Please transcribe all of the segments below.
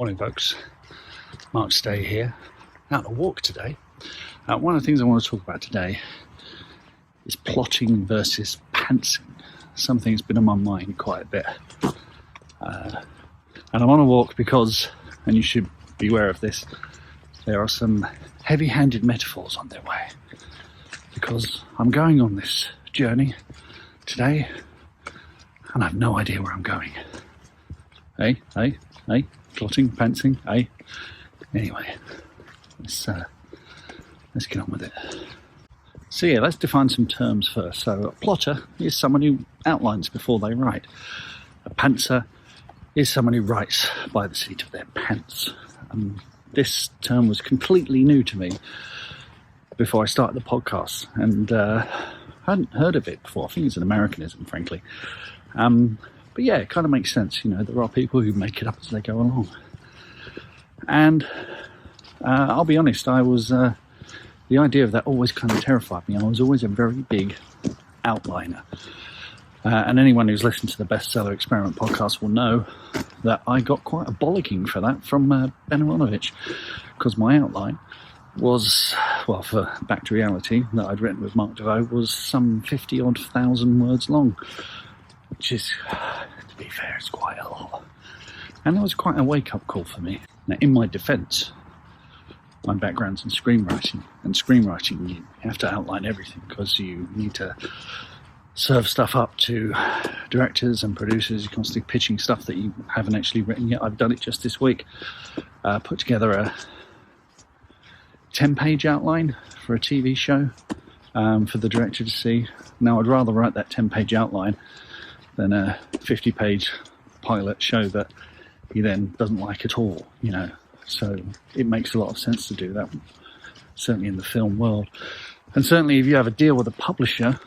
Morning folks, Mark Stay here, out on a walk today. One of the things I want to talk about today is plotting versus pantsing. Something that's been on my mind quite a bit. And I'm on a walk because, and you should be aware of this, there are some heavy-handed metaphors on their way. Because I'm going on this journey today and I have no idea where I'm going. Hey, plotting, pantsing, hey. Anyway, let's get on with it. So yeah, let's define some terms first. So a plotter is someone who outlines before they write. A pantser is someone who writes by the seat of their pants. This term was completely new to me before I started the podcast, and I hadn't heard of it before. I think it's an Americanism, frankly. But yeah, it kind of makes sense. You know, there are people who make it up as they go along. And I'll be honest, I was the idea of that always kind of terrified me. I was always a very big outliner. And anyone who's listened to the Bestseller Experiment podcast will know that I got quite a bollocking for that from Ben Aronovich, because my outline was, well, for Back to Reality that I'd written with Mark DeVoe, was some 50-odd thousand words long, which is, to be fair, it's quite a lot. And that was quite a wake-up call for me. Now, in my defence, my background's in screenwriting, and screenwriting, you have to outline everything because you need to serve stuff up to directors and producers. You're constantly pitching stuff that you haven't actually written yet. I've done it just this week. Put together a 10-page outline for a TV show for the director to see. Now, I'd rather write that 10-page outline than a 50-page pilot show that he then doesn't like at all, you know. So it makes a lot of sense to do that, certainly in the film world. And certainly if you have a deal with a publisher,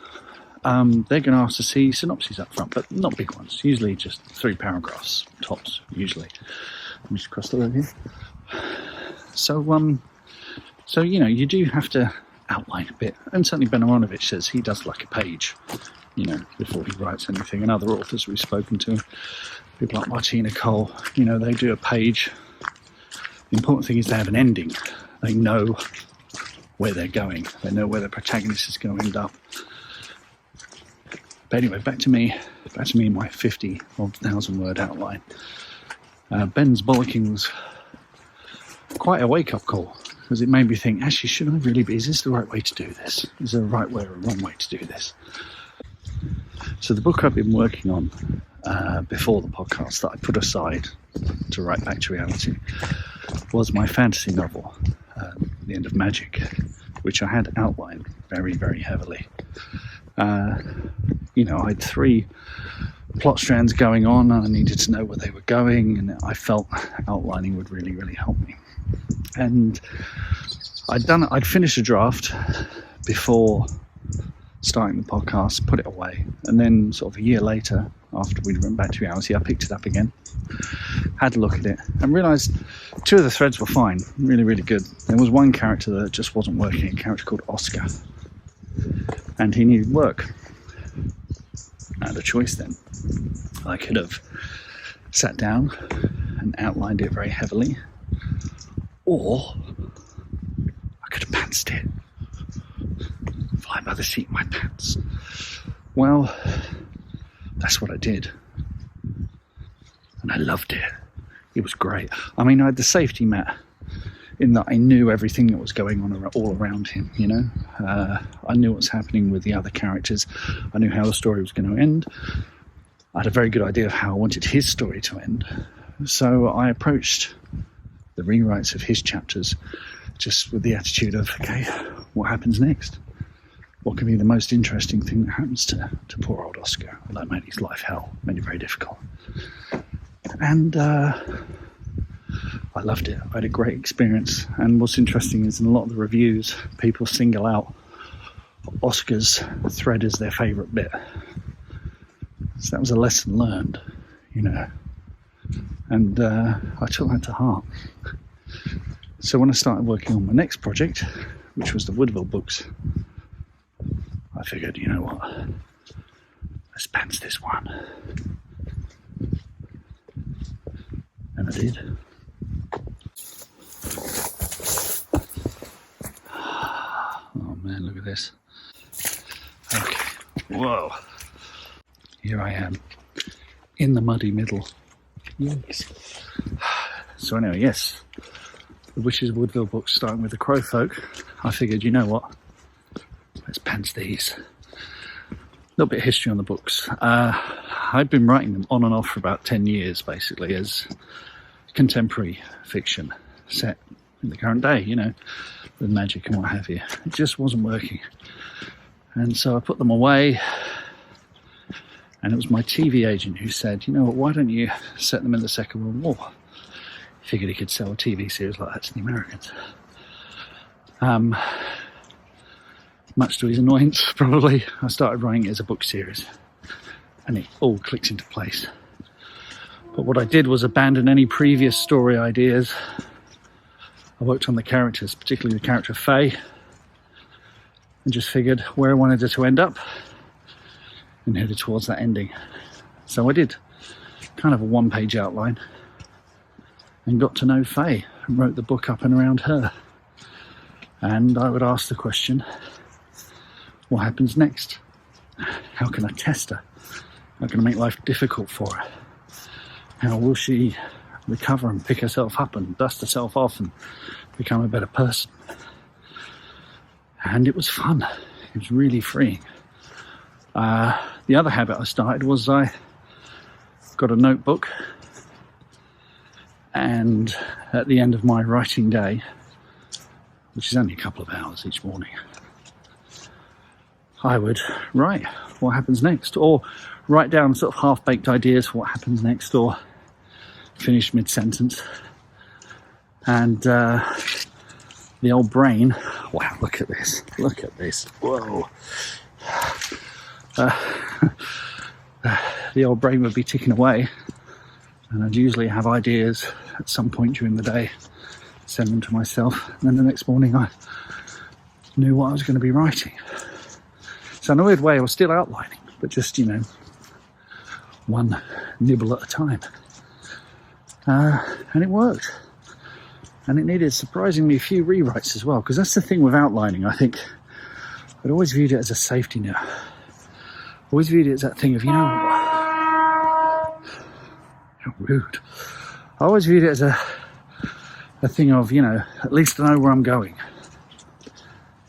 they're going to ask to see synopses up front, but not big ones, usually just 3 paragraphs, tops, usually. Let me just cross the road here. So, you know, you do have to outline a bit. And certainly Ben Aronovich says he does like a page, you know, before he writes anything. And other authors we've spoken to, people like Martina Cole, you know, they do a page. The important thing is they have an ending. They know where they're going. They know where the protagonist is going to end up. But anyway, back to me and my 50,000 word outline. Ben's bollocking was quite a wake-up call, because it made me think, actually, should I really be? Is this the right way to do this? Is there a right way or a wrong way to do this? So the book I've been working on before the podcast that I put aside to write Back to Reality was my fantasy novel, The End of Magic, which I had outlined very, very heavily. You know, I had 3 plot strands going on, and I needed to know where they were going, and I felt outlining would really, really help me. And I'd finished a draft before starting the podcast, put it away, and then sort of a year later, after we'd went Back to Reality, I picked it up again, had a look at it, and realised 2 of the threads were fine, really, really good. There was one character that just wasn't working, a character called Oscar, and he needed work. I had a choice then. I could have sat down and outlined it very heavily, or I could have pantsed it, fly by the seat of my pants. Well, that's what I did, and I loved it. It was great. I mean, I had the safety net in that I knew everything that was going on all around him, you know. I knew what was happening with the other characters. I knew how the story was going to end. I had a very good idea of how I wanted his story to end. So I approached the rewrites of his chapters just with the attitude of, okay, what happens next? What can be the most interesting thing that happens to poor old Oscar? Well, that made his life hell, made it very difficult. And I loved it. I had a great experience. And what's interesting is in a lot of the reviews, people single out Oscar's thread as their favourite bit. So that was a lesson learned, you know. And I took that to heart. So when I started working on my next project, which was the Woodville books, I figured, you know what, let's pants this one. And I did. look at this. Okay, whoa. Here I am, in the muddy middle. Yes. So anyway, yes, the Wish of Woodville books starting with the Crow Folk. I figured, you know what, let's pants these. A little bit of history on the books. I'd been writing them on and off for about 10 years, basically, as contemporary fiction set in the current day, you know, with magic and what have you. It just wasn't working. And so I put them away, and it was my TV agent who said, you know what, why don't you set them in the Second World War? He figured he could sell a TV series like that to the Americans. Much to his annoyance, probably, I started writing it as a book series, and it all clicks into place. But what I did was abandon any previous story ideas. I worked on the characters, particularly the character Faye, and just figured where I wanted her to end up and headed towards that ending. So I did kind of a one-page outline and got to know Faye and wrote the book up and around her. And I would ask the question, what happens next? How can I test her? How can I make life difficult for her? How will she recover and pick herself up and dust herself off and become a better person? And it was fun. It was really freeing. The other habit I started was I got a notebook, and at the end of my writing day, which is only a couple of hours each morning, I would write what happens next, or write down sort of half-baked ideas for what happens next, or finish mid-sentence. And the old brain, wow, look at this, whoa. The old brain would be ticking away, and I'd usually have ideas at some point during the day, send them to myself, and then the next morning I knew what I was going to be writing. So in a weird way I was still outlining, but just, you know, one nibble at a time. And it worked. And it needed surprisingly few rewrites as well, because that's the thing with outlining. I think I'd always viewed it as a safety net. Always viewed it as that thing of, you know, how rude. I always viewed it as a thing of, you know, at least I know where I'm going.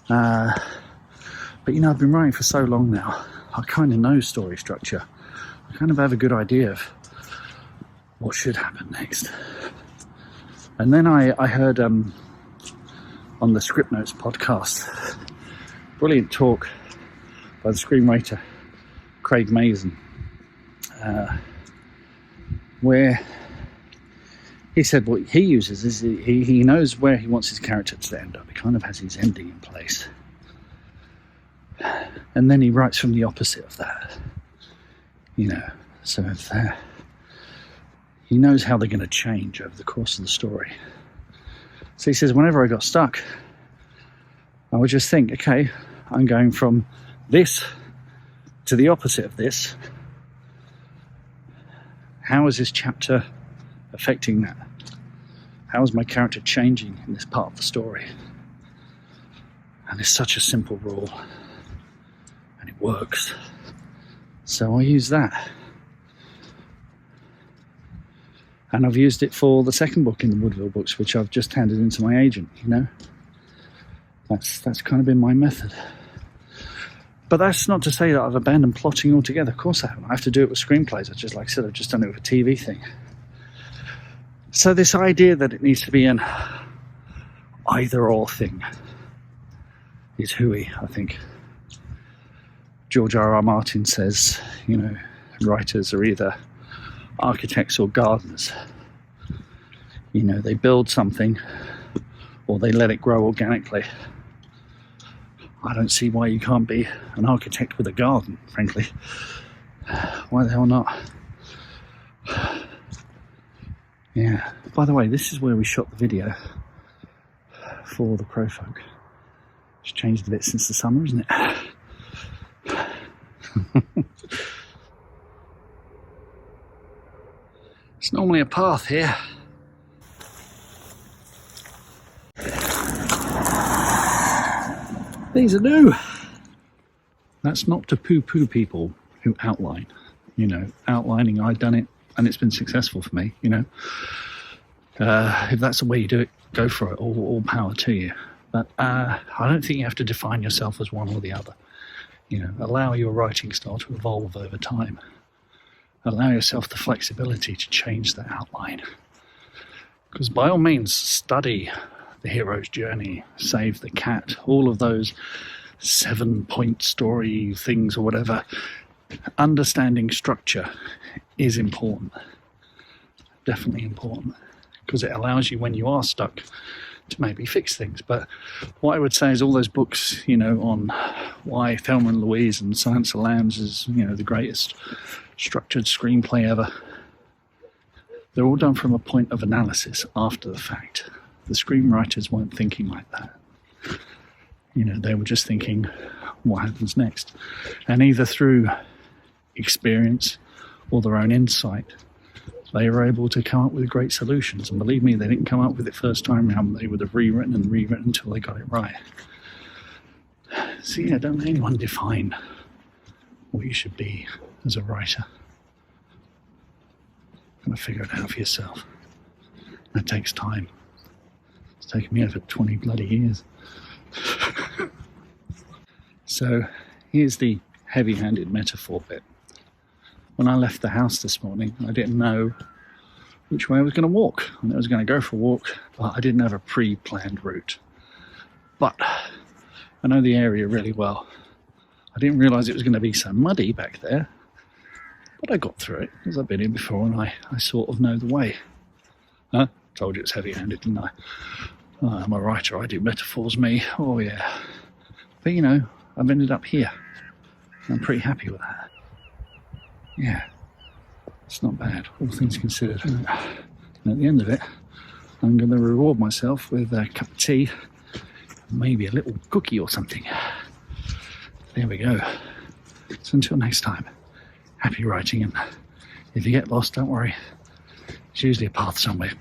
But, you know, I've been writing for so long now, I kind of know story structure. I kind of have a good idea of what should happen next. And then I heard on the Script Notes podcast, brilliant talk by the screenwriter Craig Mazin, where he said what he uses is he knows where he wants his character to end up. He kind of has his ending in place. And then he writes from the opposite of that. You know, so if he knows how they're going to change over the course of the story. So he says, whenever I got stuck, I would just think, okay, I'm going from this to the opposite of this. How is this chapter affecting that? How is my character changing in this part of the story? And it's such a simple rule, and it works. So I use that. And I've used it for the second book in the Woodville books, which I've just handed in to my agent, you know. That's kind of been my method. But that's not to say that I've abandoned plotting altogether. Of course I haven't. I have to do it with screenplays. Like I said, I've just done it with a TV thing. So this idea that it needs to be an either-or thing is hooey, I think. George R.R. Martin says, you know, writers are either architects or gardeners. You know, they build something or they let it grow organically. I don't see why you can't be an architect with a garden, frankly. Why the hell not? Yeah. By the way, this is where we shot the video for the Crow Folk. It's changed a bit since the summer, isn't it? It's normally a path here. These are new. That's not to poo-poo people who outline. You know, outlining, I've done it and it's been successful for me, you know. If that's the way you do it, go for it, all power to you. But I don't think you have to define yourself as one or the other. You know, allow your writing style to evolve over time. Allow yourself the flexibility to change the outline. Because by all means, study the hero's journey, Save the Cat, all of those 7-point story things or whatever. Understanding structure is important. Definitely important. Because it allows you, when you are stuck, to maybe fix things. But what I would say is all those books, you know, on why Thelma and Louise and Silence of the Lambs is, you know, the greatest structured screenplay ever, they're all done from a point of analysis after the fact. The screenwriters weren't thinking like that. You know, they were just thinking, what happens next? And either through experience or their own insight, they were able to come up with great solutions. And believe me, they didn't come up with it first time around. They would have rewritten and rewritten until they got it right. So yeah, don't let anyone define what you should be as a writer. You've got to figure it out for yourself. And it takes time. It's taken me over 20 bloody years. So here's the heavy-handed metaphor bit. When I left the house this morning, I didn't know which way I was going to walk. I was going to go for a walk, but I didn't have a pre-planned route. But I know the area really well. I didn't realise it was going to be so muddy back there, but I got through it, because I've been here before and I sort of know the way. Huh? Told you it's heavy-handed, didn't I? I'm a writer, I do metaphors, me. Oh yeah. But you know, I've ended up here. I'm pretty happy with that. Yeah, it's not bad, all things considered. And at the end of it, I'm going to reward myself with a cup of tea, maybe a little cookie or something. There we go. So until next time, happy writing, and if you get lost, don't worry. It's usually a path somewhere.